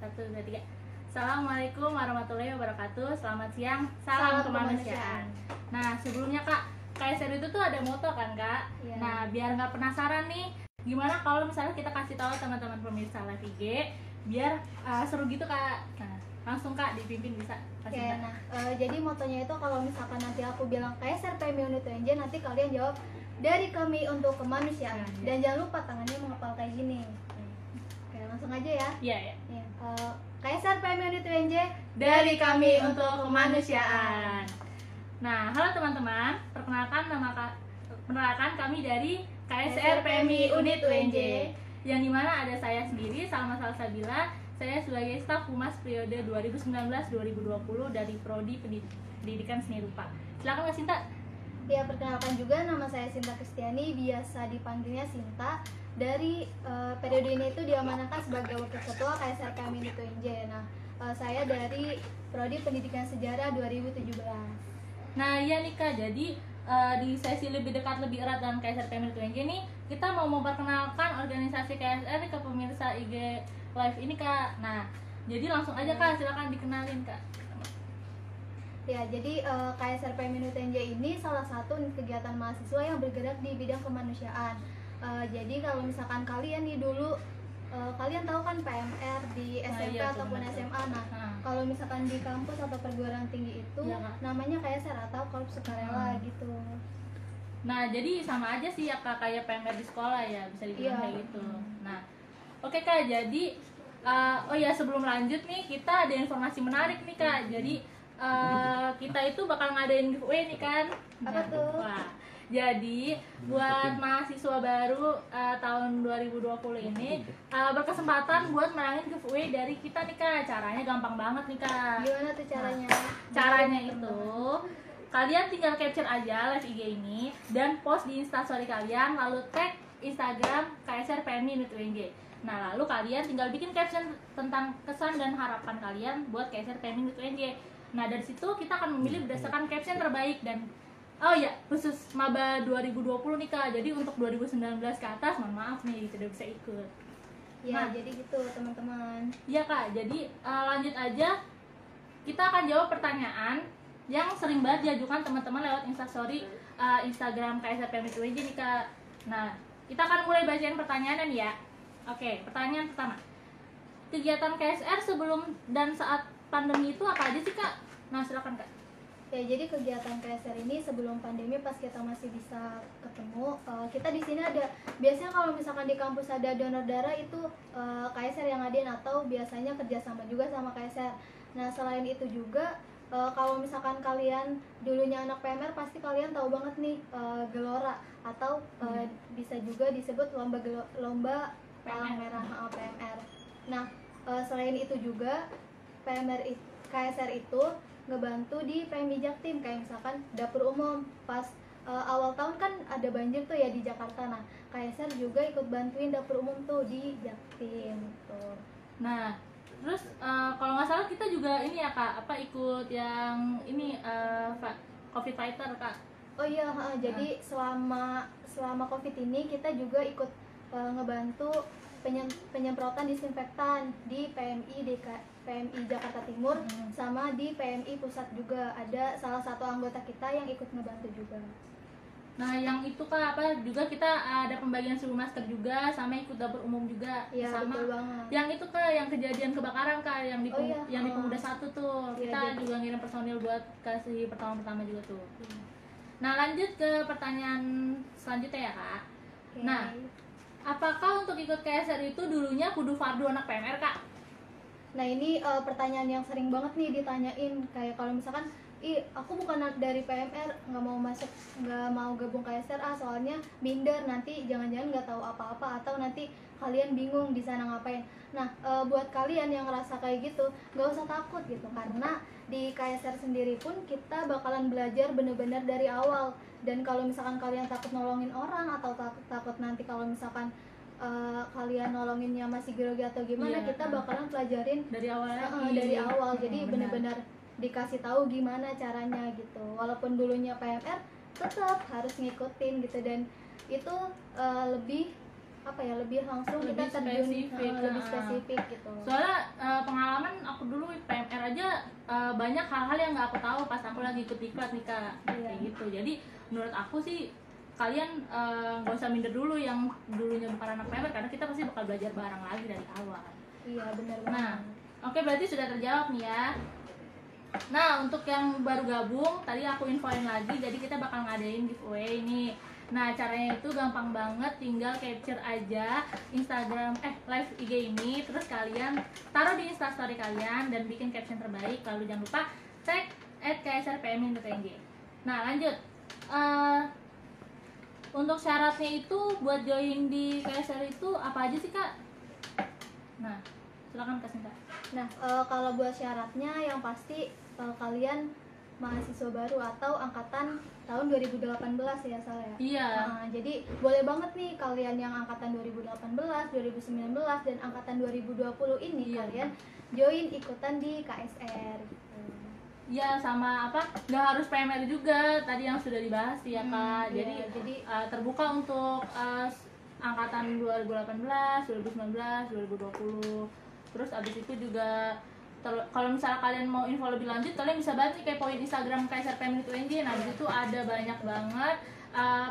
Satu, dua, tiga. Assalamualaikum warahmatullahi wabarakatuh. Selamat siang, salam kemanusiaan. Nah, sebelumnya Kak, KSR itu tuh ada moto kan Kak? Iya. Nah, biar nggak penasaran nih, gimana kalau misalnya kita kasih tahu teman-teman pemirsa Live IG, biar seru gitu Kak. Nah, langsung Kak dipimpin bisa kasih Oke, nah jadi motonya itu kalau misalkan nanti aku bilang KSR PMI Unit UNJ, nanti kalian jawab dari kami untuk kemanusiaan. Dan jangan lupa tangannya mengepal kayak gini. Oke, langsung aja ya. Iya, ya. KSR PMI Unit UNJ, Dari kami untuk kemanusiaan. Nah, halo teman-teman, perkenalkan kami dari KSR PMI Unit UNJ, yang dimana ada saya sendiri, Salma Salsabila. Saya sebagai staf humas periode 2019-2020 dari Prodi Pendidikan Seni Rupa. Silakan Mbak Sinta. Ya, perkenalkan juga, nama saya Sinta Kristiani, biasa dipanggilnya Sinta. Dari periode ini itu diamanahkan sebagai wakil ketua KSR PMI Unit UNJ. Nah, saya dari Prodi Pendidikan Sejarah 2017. Nah, iya nih Kak, jadi di sesi lebih dekat, lebih erat dengan KSR PMI Unit UNJ nih, kita mau memperkenalkan organisasi KSR ke pemirsa IG Live ini Kak. Nah, jadi langsung aja Kak, silakan dikenalin Kak. Ya, jadi KSR PMI Unit UNJ ini salah satu kegiatan mahasiswa yang bergerak di bidang kemanusiaan. Jadi kalau misalkan kalian nih dulu, kalian tahu kan PMR di SMP iya, ataupun betul. SMA. Nah, kalau misalkan di kampus atau perguruan tinggi itu Iya, Kak. namanya KSR atau Korps Sukarela gitu. Nah, jadi sama aja sih ya Kak, kayak PMR di sekolah ya, bisa dibilang Iya. kayak gitu. Nah, oke Kak, jadi oh ya, sebelum lanjut nih, kita ada informasi menarik nih Kak. Jadi kita itu bakal ngadain giveaway nih kan. Apa tuh? Wah, jadi buat mahasiswa baru tahun 2020 ini berkesempatan buat menangin giveaway dari kita nih Kak. Caranya gampang banget nih Kak. Gimana tuh caranya? Caranya itu kalian tinggal capture aja live IG ini dan post di Instastory kalian, lalu tag Instagram KSR PMI Unit UNJ. Nah, lalu kalian tinggal bikin caption tentang kesan dan harapan kalian buat KSR PMI Unit UNJ. Nah, dari situ kita akan memilih berdasarkan caption terbaik. Dan oh ya, khusus maba 2020 nih Kak. Jadi untuk 2019 ke atas, mohon maaf nih tidak bisa ikut. Ya, Nah. jadi gitu teman-teman. Iya Kak, jadi lanjut aja. Kita akan jawab pertanyaan yang sering banget diajukan teman-teman lewat Instastory Instagram KSR PMI UNJ nih Kak. Nah, kita akan mulai bacain pertanyaannya nih ya. Oke, pertanyaan pertama. Kegiatan KSR sebelum dan saat pandemi itu apa aja sih Kak? Nah, silakan Kak. Ya, jadi kegiatan KSR ini sebelum pandemi pas kita masih bisa ketemu, kita di sini ada, biasanya kalau misalkan di kampus ada donor darah itu KSR yang ngadain, atau biasanya kerjasama juga sama KSR. Nah, selain itu juga kalau misalkan kalian dulunya anak PMR, pasti kalian tahu banget nih gelora, atau bisa juga disebut lomba palang merah PMR. Nah, selain itu juga KSR itu ngebantu di PMI Jaktim, kayak misalkan dapur umum pas awal tahun kan ada banjir tuh ya di Jakarta. Nah, KSR juga ikut bantuin dapur umum tuh di Jaktim tuh. Nah, terus kalau nggak salah kita juga ini ya Kak, ikut yang ini COVID Fighter Kak. Oh iya, jadi selama COVID ini kita juga ikut ngebantu penyemprotan disinfektan di PMI Jakarta Timur, sama di PMI Pusat juga ada salah satu anggota kita yang ikut ngebantu juga. Nah, yang itu Kak, juga kita ada pembagian 1000 masker juga, sama ikut dapur umum juga. Iya, sama betul banget. yang itu Kak, yang kejadian kebakaran Kak, yang di iya. Pemuda 1 tuh. Iya, Kita jadi juga ngirim personil buat kasih pertama juga tuh. Nah, lanjut ke pertanyaan selanjutnya ya Kak. Okay. Nah, apakah untuk ikut KSR itu dulunya kudu fardu anak PMR Kak? Nah, ini pertanyaan yang sering banget nih ditanyain, kayak kalau misalkan aku bukan dari PMR, nggak mau gabung KSR, soalnya minder, nanti jangan-jangan nggak tahu apa-apa, atau nanti kalian bingung di sana ngapain. Nah, buat kalian yang ngerasa kayak gitu, nggak usah takut gitu, karena di KSR sendiri pun kita bakalan belajar bener-bener dari awal. Dan kalau misalkan kalian takut nolongin orang, atau takut nanti kalau misalkan kalian nolonginnya masih grogi atau gimana, kita bakalan pelajarin dari awal lagi. Dari awal. Jadi benar-benar dikasih tahu gimana caranya gitu. Walaupun dulunya PMR, tetap harus ngikutin gitu, dan itu lebih langsung, lebih kita terjun spesifik, lebih spesifik gitu. Soalnya aja banyak hal-hal yang nggak aku tahu pas aku lagi ikut diklat nih Kak. Iya. Kayak gitu. Jadi menurut aku sih kalian nggak usah minder dulu yang dulunya bukan anak PMR, karena kita pasti bakal belajar bareng lagi dari awal. Iya, benar Nah, banget. oke, berarti sudah terjawab nih ya. Nah, untuk yang baru gabung, tadi aku infoin lagi, jadi kita bakal ngadain giveaway nih. Nah, caranya itu gampang banget, tinggal capture aja Instagram, live IG ini, terus kalian taruh di Instastory kalian dan bikin caption terbaik, lalu jangan lupa tag @ksrpmi.ing. Nah, lanjut. Untuk syaratnya itu buat join di KSR itu apa aja sih Kak? Nah, silakan Kak Sinta. Nah, kalau buat syaratnya yang pasti kalian mahasiswa baru atau angkatan tahun 2018 ya Sal ya. Iya. Nah, jadi boleh banget nih kalian yang angkatan 2018, 2019 dan angkatan 2020 ini Iya. kalian join ikutan di KSR gitu. Ya, sama apa? Nggak harus PMR juga, tadi yang sudah dibahas ya Kak. Iya, Jadi terbuka untuk angkatan 2018, 2019, 2020. Terus abis itu juga kalau misalnya kalian mau info lebih lanjut, kalian bisa banget nih kepoin Instagram KSRPMI.ing. Nah, di situ ada banyak banget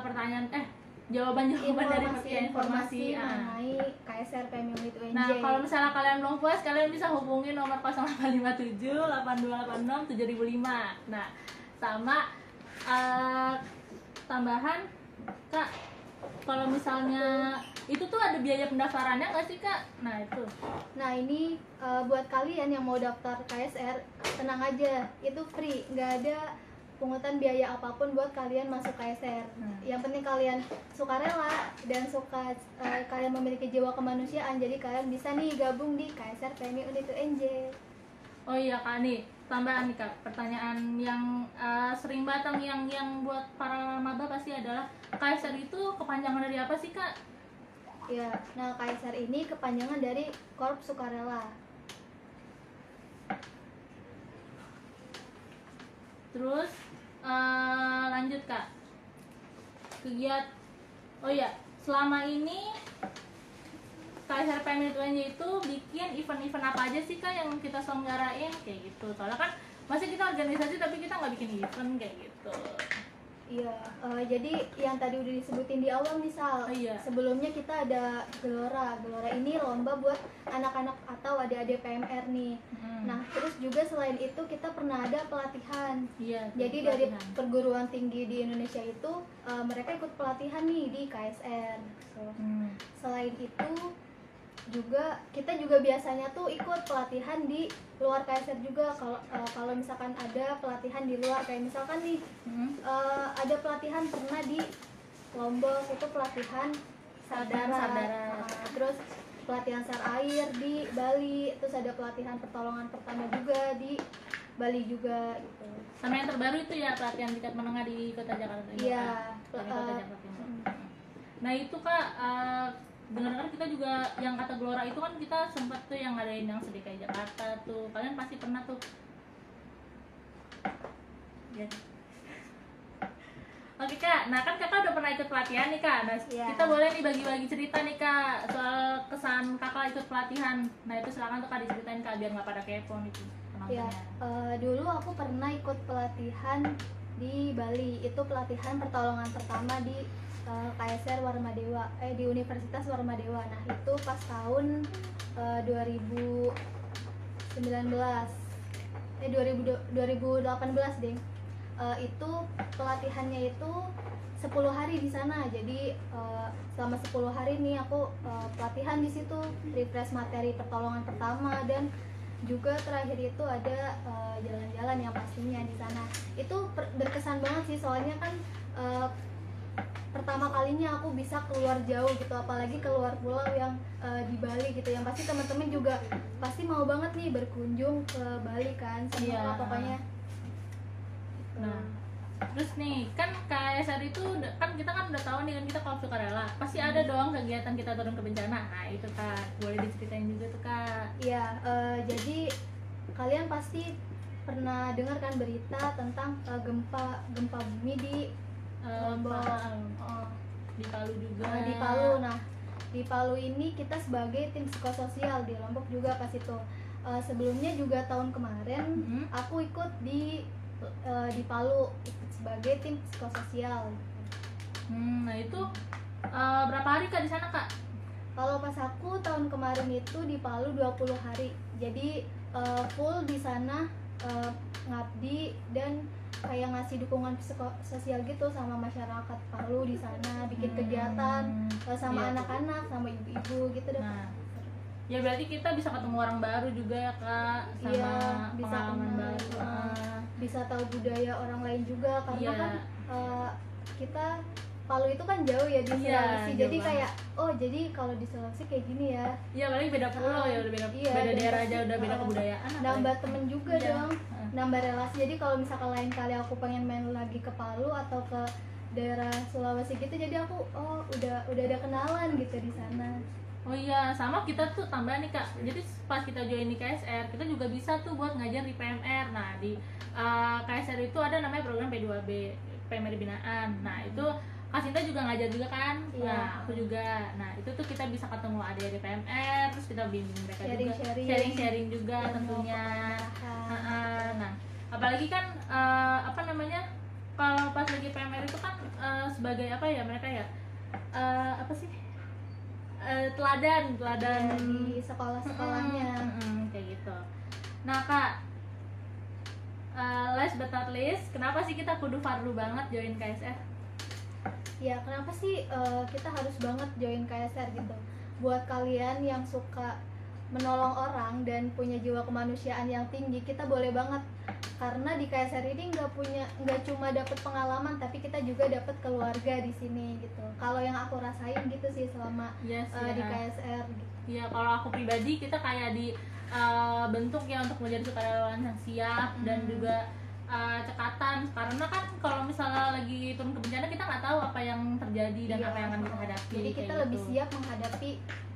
pertanyaan jawaban-jawaban dari informasi. mengenai KSR PMI.ing. Nah, kalau misalnya kalian belum puas, kalian bisa hubungi nomor 0857 8286 7005. Nah, sama tambahan Kak, kalau misalnya itu tuh ada biaya pendaftarannya nggak sih Kak? Nah, itu. Nah, ini buat kalian yang mau daftar KSR, tenang aja, itu free, nggak ada pungutan biaya apapun buat kalian masuk KSR. Yang penting kalian sukarela dan kalian memiliki jiwa kemanusiaan, jadi kalian bisa nih gabung di KSR PMI Unit UNJ. Oh iya Kak, nih tambahan nih Kak, pertanyaan yang sering batang yang buat para maba pasti adalah KSR itu kepanjangan dari apa sih Kak? Ya, nah KSR ini kepanjangan dari Korps Sukarela. Terus lanjut Kak, oh ya, selama ini KSR PMI itu bikin event-event apa aja sih Kak yang kita selenggarain kayak gitu? Soalnya kan masih kita organisasi tapi kita nggak bikin event kayak gitu. Iya, jadi yang tadi udah disebutin di awal misal, Iya. sebelumnya kita ada Gelora. Gelora ini lomba buat anak-anak atau adik-adik PMR nih. Nah, terus juga selain itu kita pernah ada pelatihan. Iya. Jadi dari perguruan tinggi di Indonesia itu mereka ikut pelatihan nih di KSR. So, selain itu juga kita juga biasanya tuh ikut pelatihan di luar KSR juga. Kalau misalkan ada pelatihan di luar, kayak misalkan nih ada pelatihan pernah di Lombok, itu pelatihan Sardara. Terus pelatihan SAR air di Bali, terus ada pelatihan pertolongan pertama juga di Bali juga gitu. Sama yang terbaru itu ya pelatihan tingkat menengah di Kota Jakarta Timur. Iya. Kota Jakarta Timur. Nah itu Kak, dengar-dengar kita juga yang kata Gelora itu kan kita sempat tuh yang ngadain yang sedikit Jakarta tuh, kalian pasti pernah tuh. Ya. Oke Kak, nah kan Kakak udah pernah ikut pelatihan nih Kak. Nah, kita boleh nih bagi-bagi cerita nih Kak soal kesan Kakak ikut pelatihan. Nah itu silakan tuh Kak diceritain Kak biar nggak pada kepo nih penontonnya. Ya, dulu aku pernah ikut pelatihan di Bali. Itu pelatihan pertolongan pertama di KSR Warmadewa, di Universitas Warmadewa. Nah itu pas tahun 2019, 2018 deh. Itu pelatihannya itu 10 hari di sana. Jadi selama 10 hari nih aku pelatihan di situ, refresh materi pertolongan pertama, dan juga terakhir itu ada jalan-jalan yang pastinya di sana. Itu berkesan banget sih, soalnya kan pertama kalinya aku bisa keluar jauh gitu, apalagi keluar pulau yang di Bali gitu, yang pasti teman-teman juga pasti mau banget nih berkunjung ke Bali kan, semua pokoknya. Nah, terus nih kan KSR itu kan kita kan udah tahu nih kan kita kalau sukarela pasti ada dong kegiatan kita turun ke bencana. Nah itu Kak, boleh diceritain juga tuh Kak. Iya, jadi kalian pasti pernah dengar kan berita tentang gempa bumi di Lombok, di Palu juga. Di Palu. Nah, di Palu ini kita sebagai tim psikososial di Lombok juga pas itu sebelumnya juga tahun kemarin aku ikut di Palu ikut sebagai tim psikososial. Nah itu berapa hari Kak di sana Kak? Kalau pas aku tahun kemarin itu di Palu 20 hari. Jadi full di sana ngabdi dan kayak ngasih dukungan psikososial gitu sama masyarakat Palu di sana, bikin kegiatan sama anak-anak, sama ibu-ibu gitu deh. Nah, ya berarti kita bisa ketemu orang baru juga ya Kak, sama bisa pengalaman kenal, baru. bisa tahu budaya orang lain juga karena Iya. kan kita Palu itu kan jauh ya di Sulawesi, jauh jadi banget. kayak jadi kalau di Sulawesi kayak gini ya. Iya, paling beda pulau ya, udah beda dan daerah pasti, aja, udah beda kebudayaan. Nambah temen juga Iya. dong, nambah relasi. Jadi kalau misalkan lain kali aku pengen main lagi ke Palu atau ke daerah Sulawesi gitu, jadi aku udah ada kenalan gitu di sana. Oh iya, sama kita tuh tambah nih Kak. Jadi pas kita join di KSR, kita juga bisa tuh buat ngajar di PMR. Nah, di KSR itu ada namanya program P2B, PMR binaan. Nah, itu Kak Sinta juga ngajar juga kan? Iya. Nah, aku juga. Nah, itu tuh kita bisa ketemu adik-adik PMR, terus kita bimbing mereka juga. Sharing-sharing juga tentunya. Nah, apalagi kan apa namanya? Kalau pas lagi PMR itu kan sebagai apa ya mereka ya? Apa sih? Teladan di sekolah-sekolahnya. Kayak gitu. Nah Kak, last but not least, kenapa sih kita kudu fardu banget join KSR? Ya kenapa sih kita harus banget join KSR gitu? Buat kalian yang suka menolong orang dan punya jiwa kemanusiaan yang tinggi, kita boleh banget, karena di KSR ini nggak cuma dapat pengalaman, tapi kita juga dapat keluarga di sini gitu. Kalau yang aku rasain gitu sih selama di KSR gitu. Iya, kalau aku pribadi kita kayak di bentuk ya untuk menjadi sukarelawan yang siap dan juga cekatan, karena kan kalau misalnya lagi turun ke bencana kita nggak tahu apa yang terjadi dan apa yang akan kita hadapi. Jadi kita lebih siap menghadapi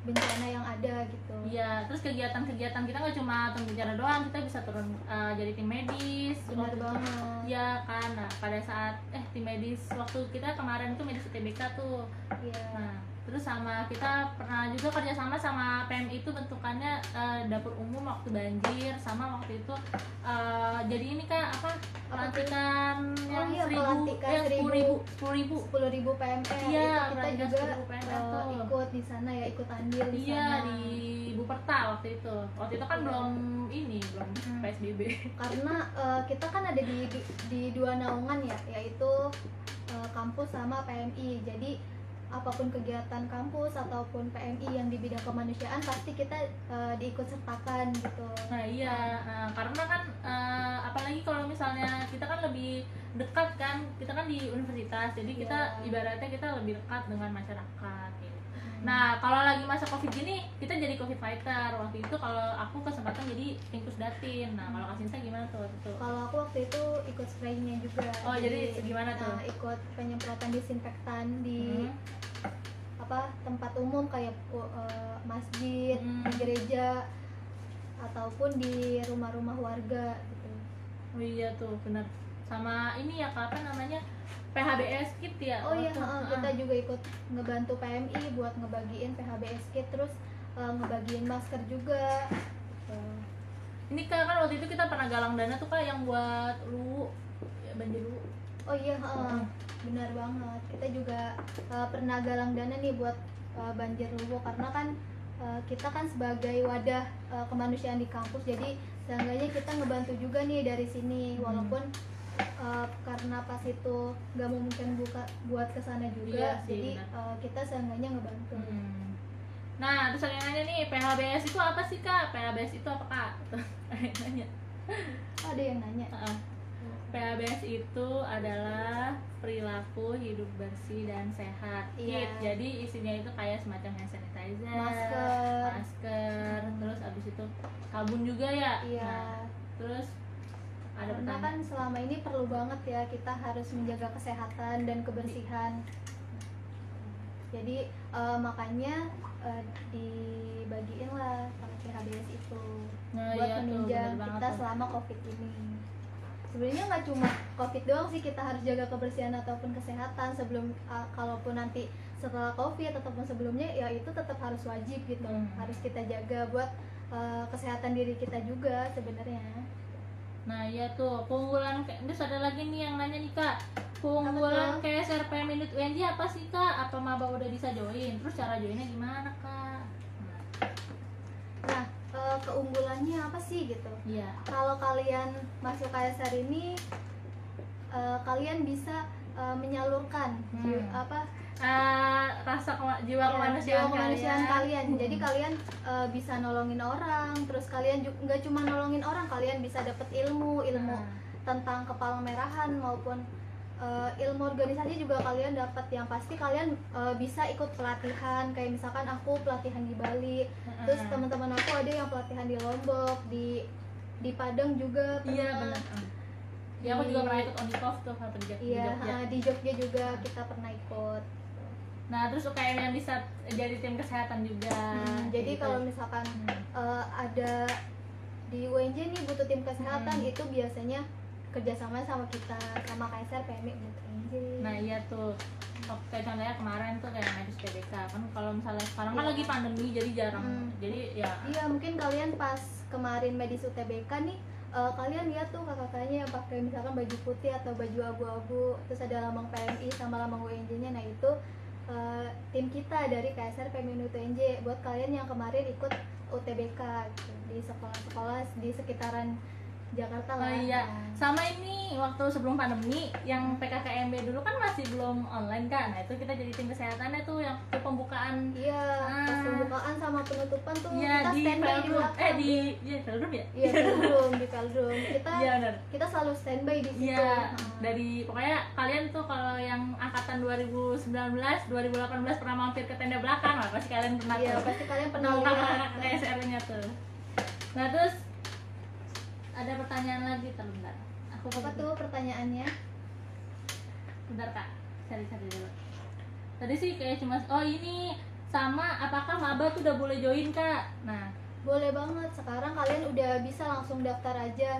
bencana yang ada gitu. Iya, terus kegiatan-kegiatan kita nggak cuma turun bencana doang, kita bisa turun jadi tim medis. Benar banget. Iya kan, nah pada saat tim medis waktu kita kemarin tuh medis UTBK tuh. Iya. Nah, terus sama kita pernah juga kerjasama sama PMI itu bentukannya dapur umum waktu banjir, sama waktu itu jadi ini Kak apa pelantikan yang 10.000 PMR. Iya, itu kita juga PMR ikut di sana ya, ikut andil di sana. Iya, di Buperta waktu itu kan belum PSBB. Karena kita kan ada di dua naungan ya, yaitu kampus sama PMI. Jadi apapun kegiatan kampus ataupun PMI yang di bidang kemanusiaan pasti kita diikut sertakan gitu. Nah iya, karena kan apalagi kalau misalnya kita kan lebih dekat kan, kita kan di universitas, jadi kita ibaratnya kita lebih dekat dengan masyarakat gitu. Nah kalau lagi masa COVID gini kita jadi COVID fighter. Waktu itu kalau aku kesempatan jadi Pinkus Datin. Nah kalau Kak Sinta gimana tuh waktu itu? Kalau aku waktu itu ikut sprayingnya juga. Oh jadi gimana tuh? Ikut penyemprotan disinfektan di tempat umum kayak masjid, di gereja ataupun di rumah-rumah warga gitu. Oh iya tuh benar. Sama ini ya apa namanya? PHBS kit ya. Oh iya, kita juga ikut ngebantu PMI buat ngebagiin PHBS kit, terus ngebagiin masker juga. Ini Kak, kan waktu itu kita pernah galang dana tuh Kak yang buat banjir Luwu. Oh iya, benar banget. Kita juga pernah galang dana nih buat banjir Luwu, karena kan kita kan sebagai wadah kemanusiaan di kampus, jadi seenggaknya kita ngebantu juga nih dari sini, walaupun karena pas itu nggak mungkin buat kesana juga, jadi kita seenggaknya ngebantu. Nah terus yang nanya nih, PHBS itu apa sih Kak? PHBS itu apa Kak? Nanya. Ada yang nanya. PHBS itu adalah perilaku hidup bersih dan sehat. Iya. Jadi isinya itu kayak semacam hand sanitizer, masker, terus abis itu sabun juga ya. Iya. Nah, terus ada karena kan selama ini perlu banget ya kita harus menjaga kesehatan dan kebersihan. Jadi makanya dibagiin lah pakai PHBS itu buat menunjang kita selama COVID ini. Sebenarnya nggak cuma COVID doang sih kita harus jaga kebersihan ataupun kesehatan sebelum kalaupun nanti setelah COVID ataupun sebelumnya ya itu tetap harus wajib gitu. Harus kita jaga buat kesehatan diri kita juga sebenarnya. Nah iya tuh, keunggulan terus ada lagi nih yang nanya nih Kak, keunggulan KSR PM Unit UNJ apa sih Kak? Apa maba udah bisa join? Terus cara joinnya gimana Kak? Nah, keunggulannya apa sih gitu? Iya. Kalau kalian masuk KSR ini, kalian bisa menyalurkan rasa jiwa kemanusiaan kalian. Jadi kalian bisa nolongin orang, terus kalian nggak cuma nolongin orang, kalian bisa dapet ilmu tentang kepala merahan maupun ilmu organisasi juga kalian dapat. Yang pasti kalian bisa ikut pelatihan, kayak misalkan aku pelatihan di Bali, terus teman-teman aku ada yang pelatihan di Lombok, di Padang juga pernah. Iya benar. Ya aku juga pernah ikut Onikov tuh di Jogja. Iya, di Jogja juga kita pernah ikut. Nah terus UKM yang bisa jadi tim kesehatan juga. Jadi kalau misalkan ada di UNJ nih butuh tim kesehatan, itu biasanya kerjasama sama kita, sama KSR PMI gitu UNJ. Nah iya tuh, kayak contohnya kemarin tuh kayak medis PBK kan, kalau misalnya sekarang kan lagi pandemi jadi jarang. Jadi ya iya, mungkin kalian pas kemarin medis UTBK nih, kalian lihat tuh kakak-kakaknya yang pakai misalkan baju putih atau baju abu-abu, terus ada lambang PMI sama lambang UNJ-nya. Nah itu tim kita dari KSR PMI UNJ buat kalian yang kemarin ikut UTBK gitu, di sekolah-sekolah di sekitaran Jakarta lah. Oh iya, sama ini waktu sebelum pandemi yang PKKMB dulu kan masih belum online kan. Nah itu kita jadi tim kesehatannya tuh yang ke pembukaan. Iya, pas pembukaan sama penutupan tuh kita di standby di belakang. di Veldrum ya? Iya, di Veldrum. Kita selalu standby di situ. Iya, dari pokoknya kalian tuh kalau yang angkatan 2019, 2018 pernah mampir ke tenda belakang lah, pasti kalian pernah. Iya, pasti kalian pernah lihat KSR-nya tuh. Nah terus ada pertanyaan lagi, bentar. Apa tuh pertanyaannya? Bentar Kak, cari dulu. Tadi sih kayak cuma, ini sama apakah maba tuh udah boleh join Kak? Nah, boleh banget. Sekarang kalian udah bisa langsung daftar aja.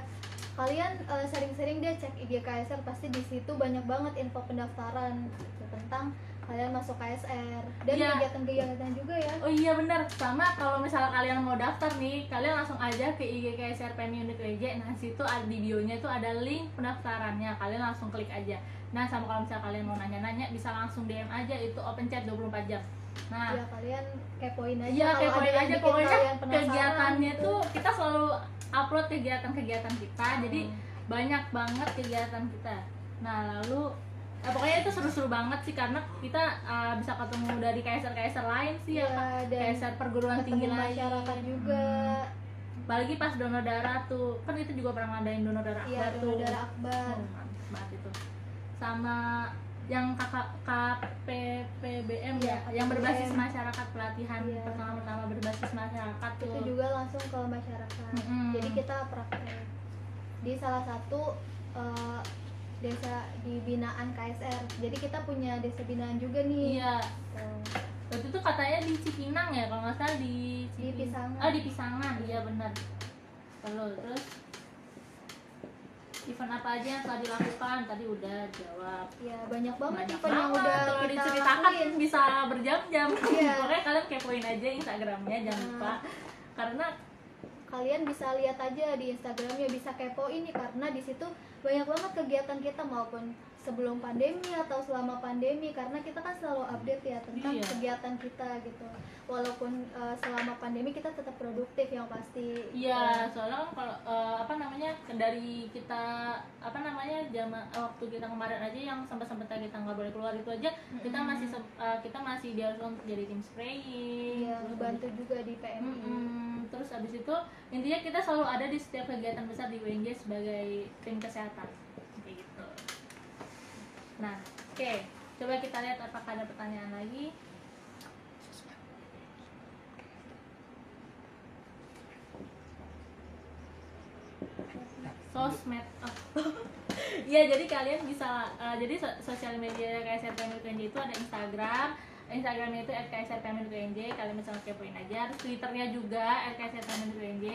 Kalian sering-sering deh cek IG KSR, pasti di situ banyak banget info pendaftaran gitu, tentang kalian masuk KSR dan kegiatan-kegiatan juga ya. Oh iya benar. Sama kalau misalnya kalian mau daftar nih, kalian langsung aja ke IG KSR PMI Unit UNJ. Nah situ di bio-nya tuh ada link pendaftarannya, kalian langsung klik aja. Nah sama kalau misalnya kalian mau nanya-nanya, bisa langsung DM aja, itu open chat 24 jam. Nah ya kalian kepoin aja. Iya kepoin aja, pokoknya kegiatannya gitu. tuh kita selalu upload kegiatan-kegiatan kita, jadi banyak banget kegiatan kita. Nah lalu pokoknya itu seru-seru banget sih, karena kita bisa ketemu dari KSR lain sih ya, KSR perguruan tinggi lain, masyarakat juga. Apalagi pas donor darah tuh, kan itu juga pernah ngadain donor darah akbar tuh. Donor darah akbar. Mantap banget itu. Sama yang KPPBM yang berbasis masyarakat, pelatihan pertama-tama berbasis masyarakat tuh. Itu juga langsung ke masyarakat. Jadi kita praktek di salah satu desa di binaan KSR. Jadi kita punya desa binaan juga nih. Iya. Waktu itu katanya di Cipinang ya, kalau nggak salah di Pisangan. Oh di Pisangan, iya benar. Terus event apa aja yang telah dilakukan? Tadi udah jawab. Iya banyak banget event yang udah kalau kita diceritakan lakuin. Bisa berjam-jam. Pokoknya kalian kepoin aja Instagramnya, jangan lupa. Karena kalian bisa lihat aja di Instagramnya, bisa kepoin nih, karena di situ banyak banget kegiatan kita maupun sebelum pandemi atau selama pandemi, karena kita kan selalu update ya tentang kegiatan kita gitu. Walaupun selama pandemi kita tetap produktif yang pasti. Iya, soalnya kan kalau dari kita waktu kita kemarin aja yang sempat kita nggak boleh keluar itu aja, kita masih diharus untuk jadi tim spraying. Iya, bantu juga di PMI. Terus abis itu intinya kita selalu ada di setiap kegiatan besar di UNJ sebagai tim kesehatan kayak gitu. Nah, oke. Coba kita lihat apakah ada pertanyaan lagi. Sosmed. Iya, jadi kalian bisa jadi sosial media KSR PMI UNJ itu ada Instagram, Instagramnya itu @ksrpm.unj, kalian bisa kepoin aja. Terus Twitternya juga @ksrpm.unj.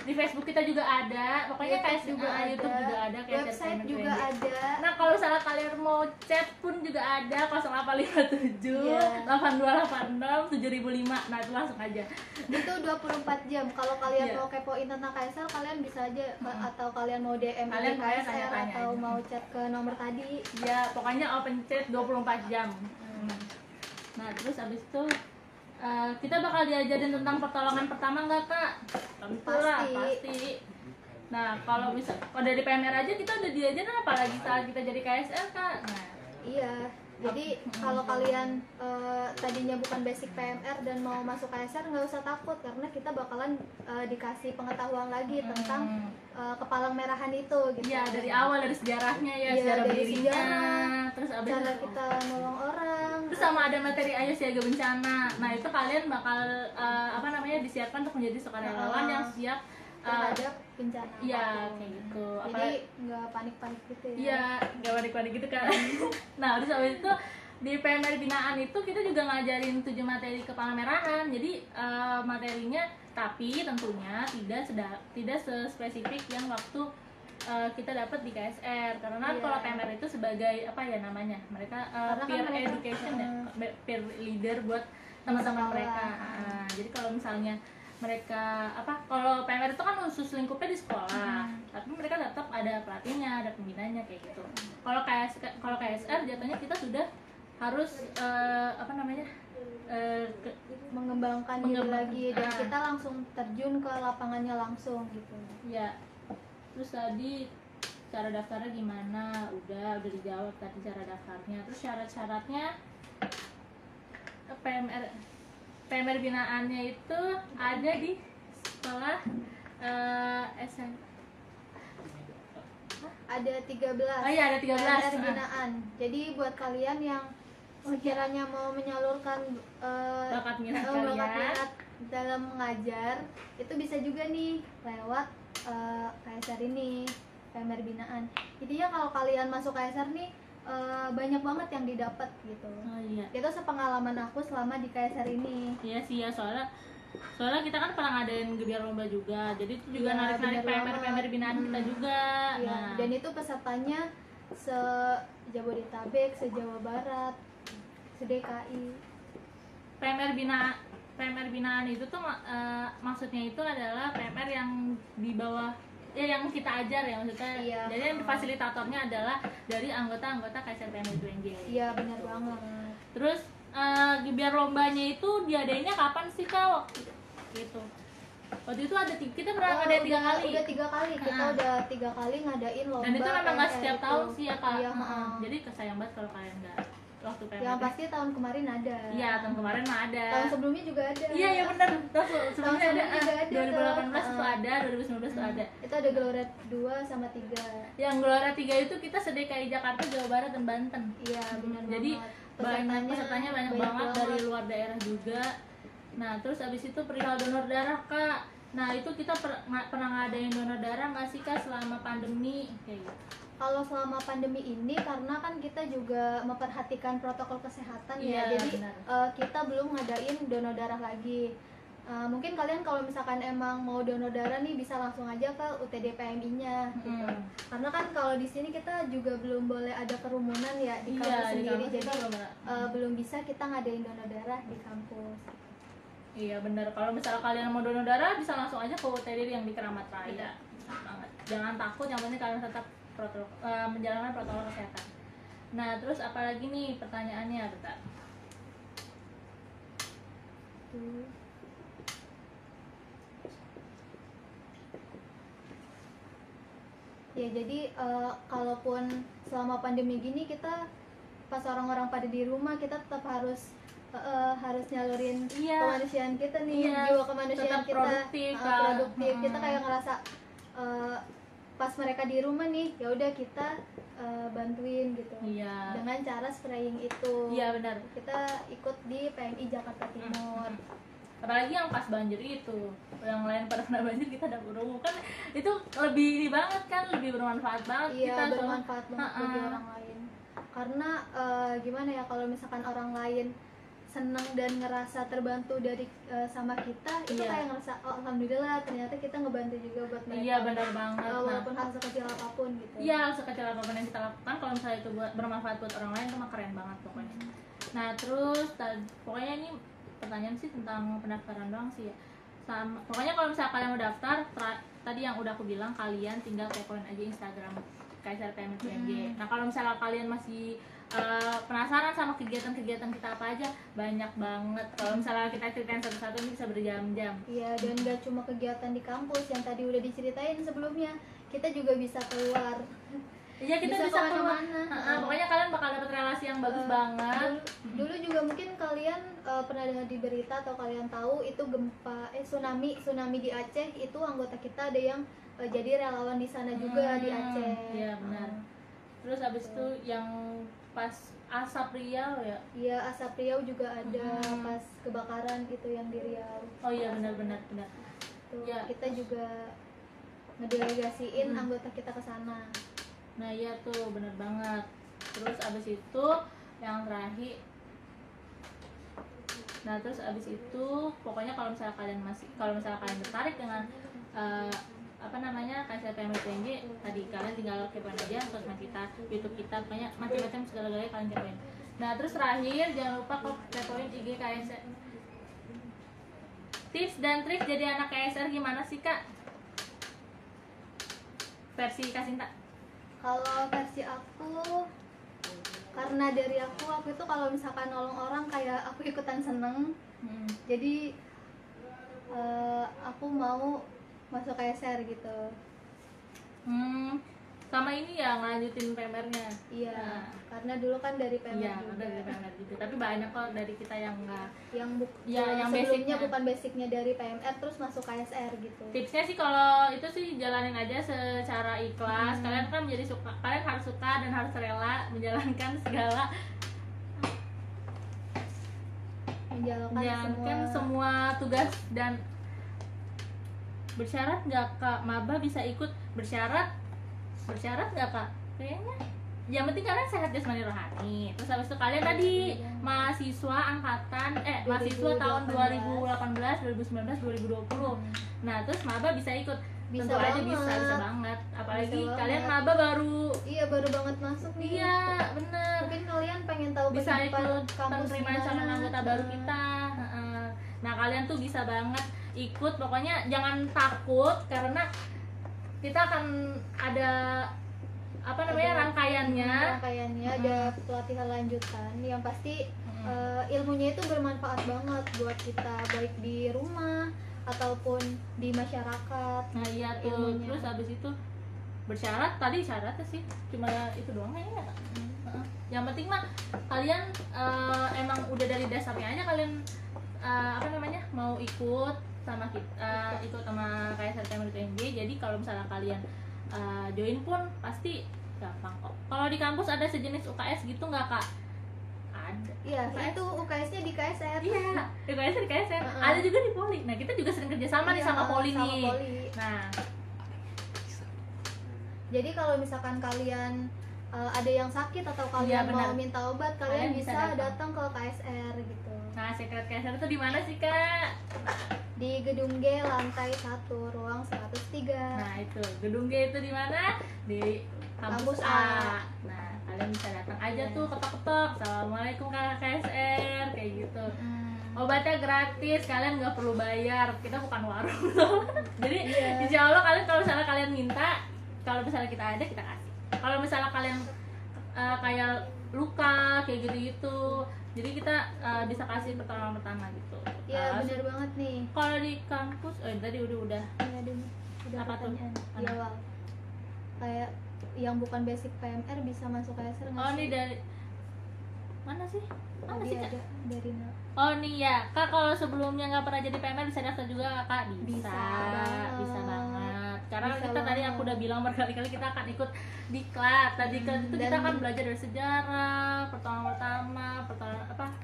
Di Facebook kita juga ada, pokoknya YouTube juga ada. YouTube juga ada, Website juga ada. Nah kalau misalnya kalian mau chat pun juga ada, 0857 Iya. 8286 7005. Nah itu langsung aja. Itu 24 jam. Kalau kalian Iya. mau kepoin tentang KSR, kalian bisa aja atau kalian mau DM Kalian di boleh KSR tanya-tanya atau aja. mau chat ke nomor tadi. Ya pokoknya open chat 24 jam. Nah terus abis itu kita bakal diajarin tentang pertolongan pertama nggak kak? Tentu lah, pasti. Nah kalau dari PMR aja kita udah diajarin, apalagi saat kita jadi KSR kak. Nah Iya. Jadi kalau kalian tadinya bukan basic PMR dan mau masuk KSR, nggak usah takut karena kita bakalan dikasih pengetahuan lagi tentang kepalang merahan itu gitu. Iya dari awal, dari sejarahnya ya, Iya, sejarah dari berdirinya, sejarah, terus abis cara itu kita nolong orang. terus sama ada materi ayo siaga bencana. Nah itu kalian bakal disiapkan untuk menjadi sukarelawan yang siap terhadap bencana. Iya apapun. kayak gitu. Jadi nggak panik-panik gitu ya. Iya, gak panik-panik gitu kan. Nah, terus habis itu di PMR binaan itu kita juga ngajarin 7 materi kepalamerahan. Jadi materinya tapi tentunya tidak sespesifik yang waktu kita dapat di KSR. Karena Iya. kalau PMR itu sebagai apa ya namanya? Mereka Karena kan peer mereka, education ya, peer leader buat teman-teman sekolah. mereka. Jadi kalau misalnya mereka kalau PMR itu kan khusus lingkupnya di sekolah, tapi mereka tetap ada pelatihnya, ada pembinanya kayak gitu. Kalau KSR jatuhnya kita sudah harus mengembangkan diri lagi dan kita langsung terjun ke lapangannya langsung gitu. Ya. Terus tadi cara daftarnya gimana? Udah dijawab tadi cara daftarnya. Terus syarat-syaratnya PMR binaannya itu ada di sekolah SM. Ada 13. Oh iya, ada 13. PMR binaan. Jadi buat kalian yang sekiranya mau menyalurkan Bakat minat bakat kalian. minat dalam mengajar, itu bisa juga nih lewat KSR ini, PMR binaan. Intinya kalau kalian masuk KSR nih banyak banget yang didapat gitu. Oh iya. Itu sepengalaman aku selama di KSR ini. Iya sih ya, soalnya kita kan pernah ngadain gebiar lomba juga, jadi itu juga Iya, narik bener PMR binaan kita juga. Iya, Nah, dan itu pesertanya se-Jabodetabek, se-Jawa Barat, se-DKI. PMR binaan itu tuh maksudnya itu adalah PMR yang di bawah yang kita ajar ya maksudnya. Iya. Jadi yang fasilitatornya adalah dari anggota-anggota KSR PMR UNJ. Iya, benar banget. Terus gebiar lombanya itu diadainnya kapan sih kak waktu itu? Waktu itu kita pernah ngadain 3 kali. Udah 3 kali, kita udah 3 kali ngadain lomba. Dan itu memang nggak PMR setiap itu. tahun sih ya kak. Iya, Jadi kesayang banget kalau kalian nggak waktu PMR. yang pasti tahun kemarin ada. Iya, tahun kemarin mah ada. Tahun sebelumnya juga ada. Iya, iya benar. Tahun sebelumnya ada. juga ada 2018 itu tuh. ada, 2019 itu ada. Itu ada Gloret 2 sama 3. Yang Gelora 3 itu kita se-DKI Jakarta, Jawa Barat dan Banten. Iya, benar Jadi banget. pesertanya banyak banget dari luar daerah juga. Nah, terus abis itu perihal donor darah kak. Nah itu kita pernah ngadain donor darah nggak sih kak selama pandemi kayak gitu? Kalau selama pandemi ini karena kan kita juga memperhatikan protokol kesehatan Iya, ya, jadi kita belum ngadain donor darah lagi. Mungkin kalian kalau misalkan emang mau donor darah nih bisa langsung aja ke UTD PMI-nya gitu. Karena kan kalau di sini kita juga belum boleh ada kerumunan ya di kampus sendiri, jadi belum bisa kita ngadain donor darah di kampus. Iya benar. Kalau misalnya kalian mau donor darah bisa langsung aja ke UTD yang di Keramat Raya. Banget. Jangan takut, yang penting kalian tetap menjalankan protokol kesehatan. Nah terus apalagi nih pertanyaannya bentar. Ya jadi kalaupun selama pandemi gini kita pas orang-orang pada di rumah kita tetap harus nyalurin kemanusiaan kita nih, jiwa kemanusiaan kita produktif, kita kayak ngerasa pas mereka di rumah nih ya udah kita bantuin gitu dengan cara spraying itu. Iya benar, kita ikut di PMI Jakarta Timur. Apalagi yang pas banjir itu, yang lain pada kena banjir kita dapur umum kan itu lebih ini banget kan, lebih bermanfaat banget. Iya, kita bermanfaat banget bagi orang lain karena gimana ya, kalau misalkan orang lain senang dan ngerasa terbantu dari sama kita, itu kayak ngerasa oh alhamdulillah ternyata kita ngebantu juga buat mereka. Iya benar banget. Walaupun hal sekecil apapun gitu. Iya, hal sekecil apapun yang kita lakukan, kalau misalnya itu buat bermanfaat buat orang lain, itu mah keren banget pokoknya. Nah terus pokoknya ini pertanyaan sih tentang pendaftaran doang sih ya. Pokoknya kalau misalnya kalian mau daftar, tadi yang udah aku bilang, kalian tinggal kepoin aja Instagram KSR PMI UNG. Nah kalau misalnya kalian masih penasaran sama kegiatan-kegiatan kita apa aja, banyak banget. Kalau misalnya kita ceritain satu-satu ini bisa berjam-jam. Iya, dan gak cuma kegiatan di kampus yang tadi udah diceritain sebelumnya, kita juga bisa keluar. Iya, kita bisa keluar. Pokoknya kalian bakal dapat relasi yang bagus banget. Dulu juga mungkin kalian pernah dengar di berita atau kalian tahu itu gempa tsunami di Aceh, itu anggota kita ada yang jadi relawan di sana juga di Aceh. Iya benar. Terus habis itu yang pas asap Riau ya? Iya, asap Riau juga ada pas kebakaran itu yang di Riau. Oh iya benar. Tuh, ya. kita juga ngedelegasiin anggota kita ke sana. Nah iya tuh benar banget. Terus abis itu yang terakhir. Nah terus abis itu pokoknya kalau misalnya kalian tertarik dengan KSR PMI UNG, tadi kalian tinggal kepoin aja sosmed kita, YouTube kita, pokoknya macam-macam segala-galanya kalian kepoin. Nah terus terakhir jangan lupa kepoin IG KSR. Tips dan trik jadi anak KSR gimana sih kak? Versi Kak Sinta. Kalau versi aku, karena dari aku itu kalau misalkan nolong orang kayak aku ikutan seneng. Jadi aku mau masuk KSR gitu. Sama ini ya ngelanjutin PMR-nya. Iya, karena dulu kan dari PMR iya, juga. dari PMR juga. Tapi banyak kok dari kita yang enggak, yang yang sebelumnya bukan basicnya dari PMR terus masuk KSR gitu. Tipsnya sih kalau itu sih jalanin aja secara ikhlas. Kalian kan kalian harus suka dan harus rela menjalankan semua tugas. Dan bersyarat nggak kak maba bisa ikut? Bersyarat nggak kak? Kayaknya yang penting kalian sehat jasmani rohani. Terus habis itu kalian tadi mahasiswa tahun 2018, 2019, 2020. Nah terus maba bisa ikut? Tentu aja bisa banget. Apalagi bisa kalian maba baru banget masuk nih. Iya bener. Mungkin kalian pengen tahu bisa ikut penerimaan calon anggota baru kita. kita. Nah kalian tuh bisa banget ikut, pokoknya jangan takut karena kita akan ada rangkaiannya, ada pelatihan lanjutan yang pasti ilmunya itu bermanfaat banget buat kita baik di rumah ataupun di masyarakat. Nah iya tuh ilmunya. Terus habis itu bersyarat, tadi syaratnya sih cuma itu doang ya. Yang penting mah kalian emang udah dari dasarnya aja kalian mau ikut sama kita, ikut sama KSR PMI UNG. Jadi kalau misalnya kalian join pun pasti gampang kok. Kalau di kampus ada sejenis UKS gitu nggak kak? Ada. Iya, itu UKS-nya di KSR. Iya, UKS di KSR. Ada juga di Poli. Nah kita juga sering kerjasama nih sama Poli nih. Nah, jadi kalau misalkan kalian ada yang sakit atau kalian mau minta obat, kalian bisa datang ke KSR gitu. Nah, sekret KSR itu di mana sih kak? Di Gedung G lantai 1 ruang 103. Nah itu gedung G itu di mana? Di kampus A. Nah kalian bisa datang aja tuh, ketok-ketok, assalamualaikum kakak KSR, kayak gitu. Obatnya gratis, kalian nggak perlu bayar, kita bukan warung loh. Jadi insya Allah kalian kalau misalnya kalian minta, kalau misalnya kita ada kita kasih. Kalau misalnya kalian kayak luka kayak gitu-gitu, jadi kita bisa kasih pertolongan pertama gitu. Iya benar banget nih. Kalau di kampus, tadi udah. Ya, udah apa pertanyaan di awal. Kayak yang bukan basic PMR bisa masuk KSR nggak sih? Oh ini dari mana sih? Mana sih kak? Dari Oh nih ya kak, kalau sebelumnya nggak pernah jadi PMR bisa daftar juga kak? Bisa banget. Karena bisa kita banget. Tadi aku udah bilang berkali-kali kita akan ikut diklat. Tadi itu kita akan belajar dari sejarah, pertolongan pertama,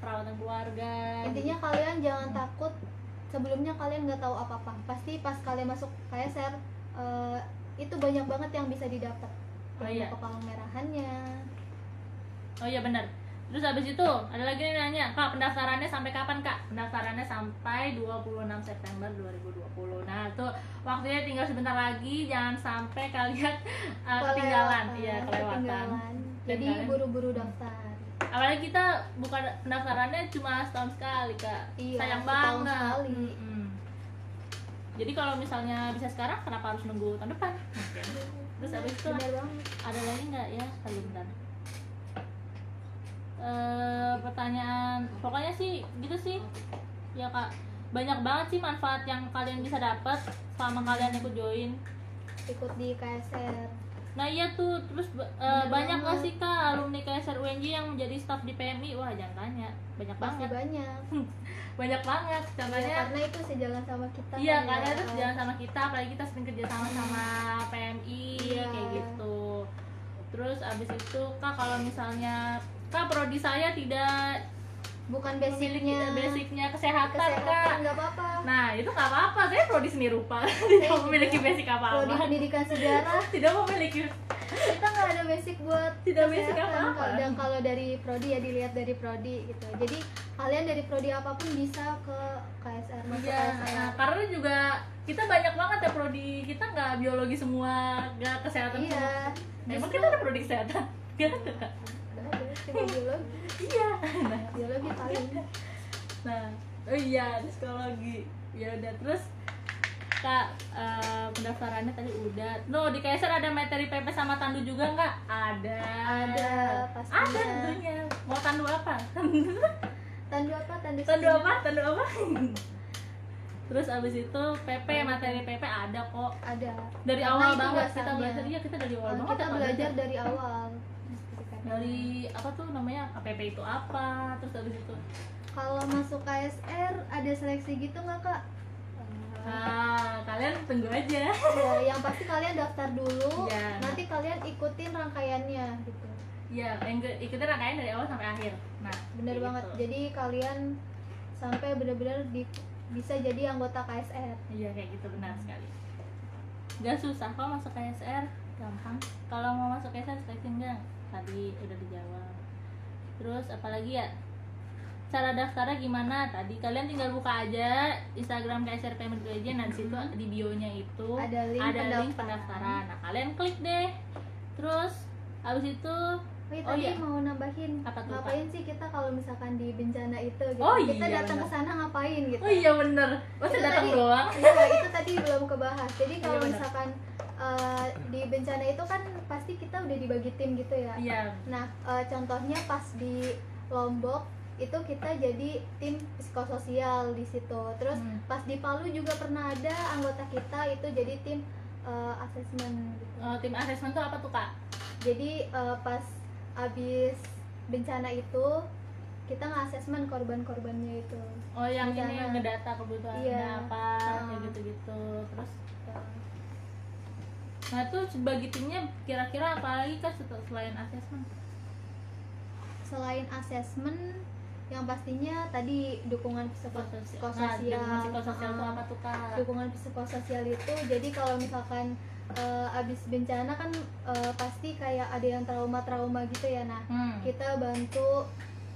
perawatan keluarga. Intinya gitu. Kalian jangan takut. Sebelumnya kalian nggak tahu apa-apa. Pasti pas kalian masuk KSR itu banyak banget yang bisa didapat. Kepala merahannya. Oh iya benar. Terus habis itu ada lagi nih nanya, Kak, pendaftarannya sampai kapan, Kak? Pendaftarannya sampai 26 September 2020. Nah, tuh waktunya tinggal sebentar lagi, jangan sampai kalian ketinggalan. Iya, kelewatan. Jadi kalian- buru-buru daftar. Apalagi kita buka pendaftarannya cuma setahun sekali, Kak. Iya, Sayang setahun banget. sekali. Mm-mm. Jadi kalau misalnya bisa sekarang, kenapa harus nunggu tahun depan? Terus habis itu Bener banget. ada lagi nggak ya? Tadi bentar. Pertanyaan, pokoknya sih gitu sih ya Kak, banyak banget sih manfaat yang kalian bisa dapat selama kalian ikut join. Ikut di KSR. Nah iya tuh, terus banyak nggak sih Kak alumni KSR UNJ yang menjadi staf di PMI? Wah jangan tanya, banyak Pasti banget. banyak. Banyak banget, Ya, contohnya karena itu sejalan sama kita. iya kan, karena ya, itu kan? jalan sama kita, apalagi kita sering kerja sama sama PMI. Iya. Kayak gitu. Terus abis itu Kak, kalau misalnya Kak, prodi saya tidak Bukan memiliki basicnya kesehatan Kak. nggak apa-apa. Nah itu nggak apa-apa, saya prodi seni rupa tidak memiliki basic Prodi apa-apa. pendidikan sejarah Tidak memiliki. kita nggak ada basic buat Tidak basic kesehatan. apa-apa. Dan kalau dari prodi ya dilihat dari prodi gitu. Jadi kalian dari prodi apapun bisa ke KSR, masuk Iya, KSR. nah, karena juga kita banyak banget ya prodi, kita nggak biologi semua, nggak kesehatan Iya. semua. Emang kita ada prodi kesehatan? Gak ada Kak. Nggak ada, cuma biologi. Iya. Nah, Biologi paling. Nah, oh iya, psikologi. Ya udah, terus Kak, pendaftarannya tadi udah. No, di KSR ada materi PP sama tandu juga nggak? Ada. Ada, pastinya. Ada tentunya. Mau tandu apa? Tandu apa? Tandu Tandu sini. apa? Tandu apa? Terus abis itu PP, materi PP ada kok. Ada. Dari Karena awal itu banget kita dasarnya. belajar. Iya, kita dari awal banget Kita ya, Kak, belajar dari awal. dari apa tuh namanya? APP itu apa? Terus abis itu Kalau masuk KSR ada seleksi gitu nggak kak? kalian tunggu aja. Ya, yang pasti kalian daftar dulu, Iya. nanti kalian ikutin rangkaiannya gitu. Iya, ikutin rangkaian dari awal sampai akhir. Nah, Bener kayak banget. gitu. Jadi kalian sampai bener-bener bisa jadi anggota KSR. Iya kayak gitu, benar sekali. Gak susah kok masuk KSR, gampang. Kalau mau masuk KSR seleksi enggak? Tadi udah dijawab. Terus apalagi ya? Cara daftarnya gimana? Tadi kalian tinggal buka aja Instagram KSR Payment aja, nah di situ di bio-nya itu Ada link pendaftaran. Nah, kalian klik deh. Terus habis itu Oh iya, Oh, tadi iya. mau nambahin Apa tuh, ngapain sih kita kalau misalkan di bencana itu gitu. Oh, Kita iya, datang ke bener. sana ngapain gitu. oh iya bener, masa Itu datang tadi- doang? Iya, itu tadi belum kebahas. Jadi Iya, kalau bener. misalkan di bencana itu kan pasti kita udah dibagi tim gitu ya. Iya. Nah, contohnya pas di Lombok itu kita jadi tim psikososial di situ. Terus pas di Palu juga pernah ada anggota kita itu jadi tim asesmen gitu. Tim asesmen tuh apa tuh Kak? Jadi pas abis bencana itu kita nge-asesmen korban-korbannya itu. Oh yang Di ini sana. ngedata kebutuhannya Iya. apa, kayak gitu-gitu. Terus nah itu bagi timnya kira-kira apa lagi Kak selain asesmen? Selain asesmen yang pastinya tadi dukungan Nah, psikososial. dukungan psikososial itu apa tuh Kak? Dukungan psikososial itu jadi kalau misalkan abis bencana kan pasti kayak ada yang trauma-trauma gitu ya. Nah, kita bantu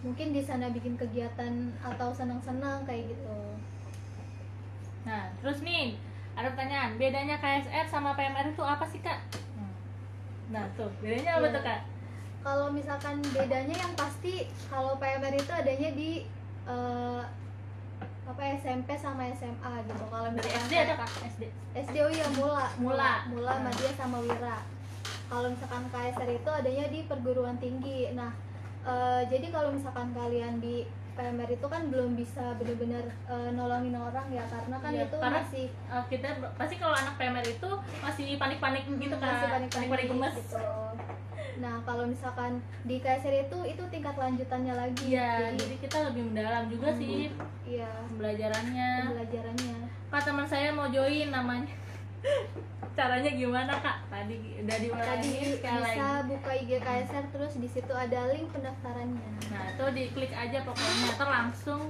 mungkin di sana bikin kegiatan atau senang-senang kayak gitu. Nah terus nih ada pertanyaan, bedanya KSR sama PMR itu apa sih Kak? Nah tuh bedanya apa Iya. tuh Kak? Kalau misalkan bedanya yang pasti kalau PMR itu adanya di SMP sama SMA gitu. Kalau Dari misalkan SD ada Kak? SD? SD oh iya Mula Mula. Madya sama Wira. Kalau misalkan KSR itu adanya di perguruan tinggi. Nah, jadi kalau misalkan kalian di PMR itu kan belum bisa benar-benar nolongin orang ya karena kan Iya, itu karena masih kita pasti kalau anak PMR itu masih panik-panik gitu Kak, masih panik-panik gemes. gitu. Nah, kalau misalkan di KSR itu tingkat lanjutannya lagi. Iya, jadi kita lebih mendalam juga sih Iya, pembelajarannya. pembelajarannya. Kak teman saya mau join namanya. Caranya gimana Kak? Tadi udah diulangi Tadi sekali lagi. bisa buka IG KSR terus di situ ada link pendaftarannya. Nah itu diklik aja pokoknya, ntar langsung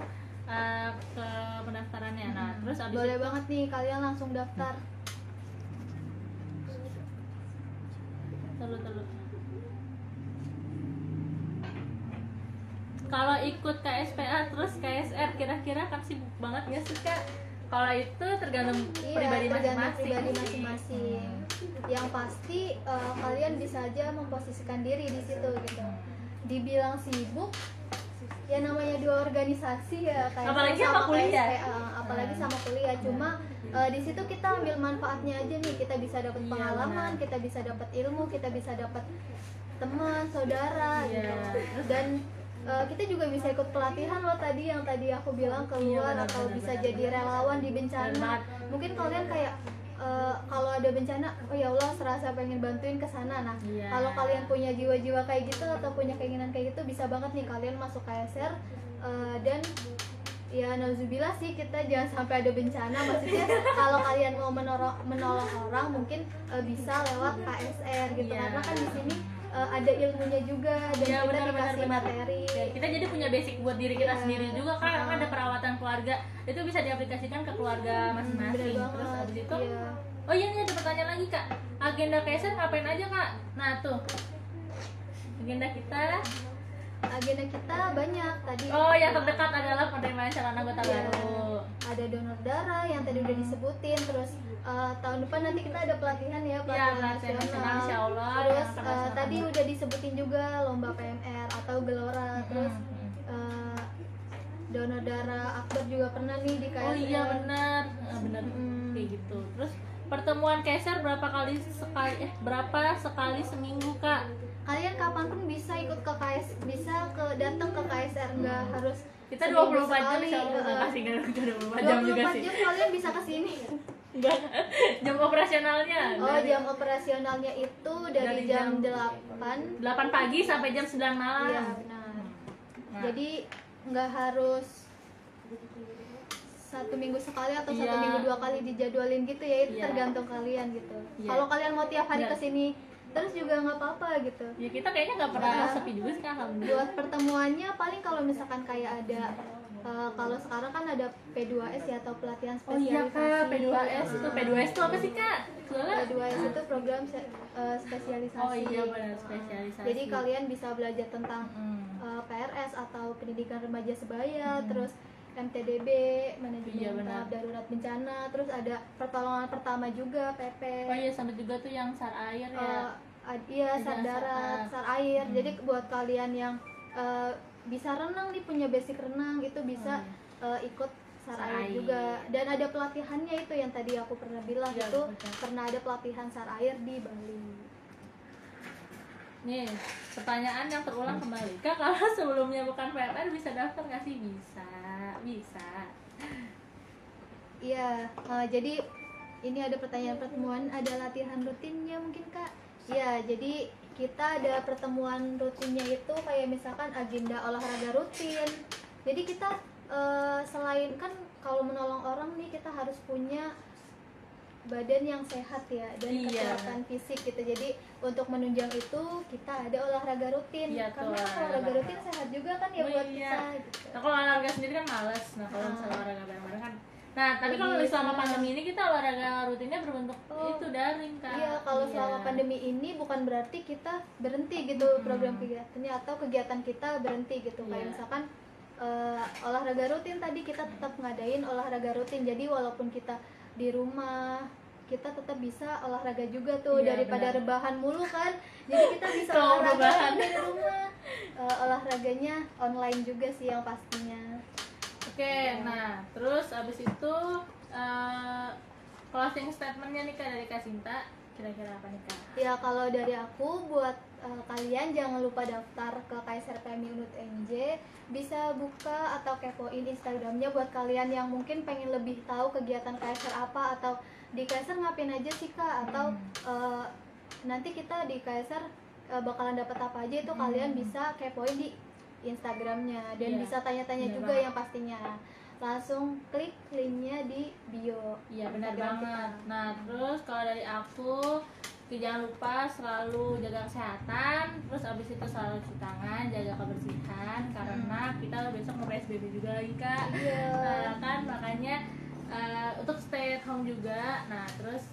ke pendaftarannya. Nah terus abis Boleh itu banget nih kalian langsung daftar. Terus Kalau ikut KSPA terus KSR kira-kira kan sibuk banget ya sih Kak? Kalau itu tergantung pribadi tergantung masing-masing. pribadi masing-masing. Yang pasti kalian bisa aja memposisikan diri di situ gitu. Dibilang sibuk, ya namanya dua organisasi ya kayak Apalagi sama kuliah. KSPA, apalagi sama kuliah. Cuma di situ kita ambil manfaatnya aja nih. Kita bisa dapat Iya, pengalaman, benar. kita bisa dapat ilmu, kita bisa dapat teman, saudara Iya. gitu. Dan kita juga bisa ikut pelatihan loh tadi yang tadi aku bilang keluar Iya, benar, atau benar, bisa benar, jadi benar. relawan di Benar bencana. banget. Mungkin kalian kayak kalau ada bencana, oh ya Allah serasa pengen bantuin ke sana. Nah, Iya. kalau kalian punya jiwa-jiwa kayak gitu atau punya keinginan kayak gitu, bisa banget nih kalian masuk KSR. Dan ya nauzubillah sih kita jangan sampai ada bencana. Maksudnya kalau kalian mau menolong orang mungkin bisa lewat KSR gitu. Iya. Karena kan di sini ada ilmunya juga dan Iya, kita benar, dikasih benar. materi. Ya, kita jadi punya basic buat diri kita Iya. sendiri juga kan, karena ada perawatan keluarga itu bisa diaplikasikan ke keluarga Bener masing-masing. banget. Terus abis itu, Iya. oh iya nih ada pertanyaan lagi Kak, agenda KSR ngapain aja Kak? Nah tuh agenda kita. Agenda kita banyak tadi. Oh yang terdekat adalah penerimaan calon anggota Iya. baru. Ada donor darah yang tadi udah disebutin. Terus tahun depan nanti kita ada pelatihan ya, Iya, pelatihan pelatihan nasional nasional. insya Allah. Terus yang akan dilaksanakan. tadi udah disebutin juga lomba PMR atau gelora. Terus donor darah akbar juga pernah nih di KSR. Oh iya benar, benar kayak gitu. Terus pertemuan KSR berapa sekali seminggu Kak? Kalian kapanpun bisa ikut ke datang ke KSR, nggak harus Kita seminggu 24 jam sekali. insya Allah nggak kasih nggak 24 jam juga 24 sih. jam kalian bisa kesini. Enggak, jam operasionalnya Oh, jam operasionalnya itu dari jam 8. 8 pagi sampai jam 9 malam. Iya, benar. Nah. Jadi nggak harus 1 minggu sekali atau 1 Iya. minggu 2 kali dijadwalin gitu ya, itu Iya. tergantung kalian gitu. Iya. Kalau kalian mau tiap hari Benar. kesini terus juga nggak apa-apa gitu. Ya kita kayaknya nggak pernah Nah. sepi juga sih Kak, alhamdulillah. Buat pertemuannya paling kalau misalkan kayak ada kalau sekarang kan ada P2S ya, atau pelatihan Oh iya spesialisasi. Kak, P2S itu P2S itu apa sih Kak? Soalnya P2S itu program spesialisasi. oh iya benar, spesialisasi. Jadi kalian bisa belajar tentang Hmm. PRS atau pendidikan remaja sebaya, terus MTDB, manajemen Iya, benar. darurat bencana, terus ada pertolongan pertama juga PP. Oh iya, sampai juga tuh yang SAR air ya. Iya, Ada SAR darat, SAR. SAR air. Jadi buat kalian yang bisa renang nih, punya basic renang, itu bisa ikut SAR SAR air air. juga. Dan ada pelatihannya itu yang tadi aku pernah bilang, Iya, itu betul. pernah ada pelatihan SAR air di Bali. Nih, pertanyaan yang terulang kembali. Kak, kalau sebelumnya bukan PLN bisa daftar nggak sih? Bisa. Iya, jadi ini ada pertanyaan pertemuan, ada latihan rutinnya mungkin Kak? Iya, jadi kita ada pertemuan rutinnya itu kayak misalkan agenda olahraga rutin. Jadi kita selain kan kalau menolong orang nih kita harus punya badan yang sehat ya dan Iya. kekuatan fisik gitu. Jadi untuk menunjang itu kita ada olahraga rutin. Iya, tuh, Karena kan olahraga rutin sehat juga kan ya Oh, buat iya. kita gitu. Nah, kalau olahraga sendiri kan males. Nah, kalau misalnya olahraga bareng-bareng kan. Nah, tapi kalau Lebih selama senang. pandemi ini kita olahraga rutinnya berbentuk Oh. itu daring Kak. Iya, kalau Iya. selama pandemi ini bukan berarti kita berhenti gitu program kegiatannya atau kegiatan kita berhenti gitu. Kayak Iya. misalkan olahraga rutin tadi kita tetap ngadain olahraga rutin. Jadi walaupun kita di rumah kita tetap bisa olahraga juga tuh Iya, daripada benar. rebahan mulu kan. Jadi kita bisa Tuh, olahraga rebahan. kan dari rumah. Olahraganya online juga sih yang pastinya. Oke, nah terus abis itu closing statementnya nih Kak dari Kak Sinta, kira-kira apa nih Kak? Ya kalau dari aku buat kalian jangan lupa daftar ke KSR PMI Unut NJ, bisa buka atau kepoin Instagramnya buat kalian yang mungkin pengen lebih tahu kegiatan KSR apa, atau di KSR ngapain aja sih Kak, atau nanti kita di KSR bakalan dapat apa aja, itu kalian bisa kepoin di Instagramnya dan Iya, bisa tanya-tanya bener juga banget. yang pastinya. Langsung klik linknya di bio. Iya benar Instagram banget. kita. Nah terus kalau dari aku jangan lupa selalu jaga kesehatan, terus abis itu selalu cuci tangan, jaga kebersihan karena kita besok mau PSBB juga lagi Kak. Iya. Nah, kan makanya untuk stay at home juga. Nah terus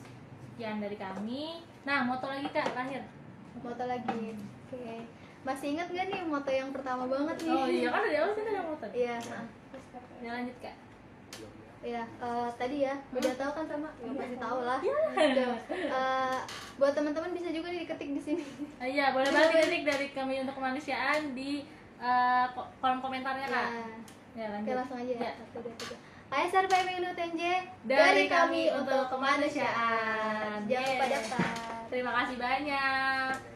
sekian dari kami. Nah moto lagi Kak terakhir. Foto lagi. Oke. Masih ingat nggak nih moto yang pertama banget nih? Oh iya, kan dari awal kita yang motor. Iya. Ya lanjut Kak. Iya, tadi ya udah tahu kan sama? Ya pasti tahu lah. Iya. Buat teman-teman bisa juga nih diketik di sini. Iya, boleh banget ketik dari kami untuk kemanusiaan di kolom komentarnya Kak. Ya Oke, lanjut. langsung aja ya. Ya. 1, 2, 3. KSR PMI UNJ Dari kami untuk kemanusiaan. Jangan lupa Yeay. daftar. Terima kasih banyak.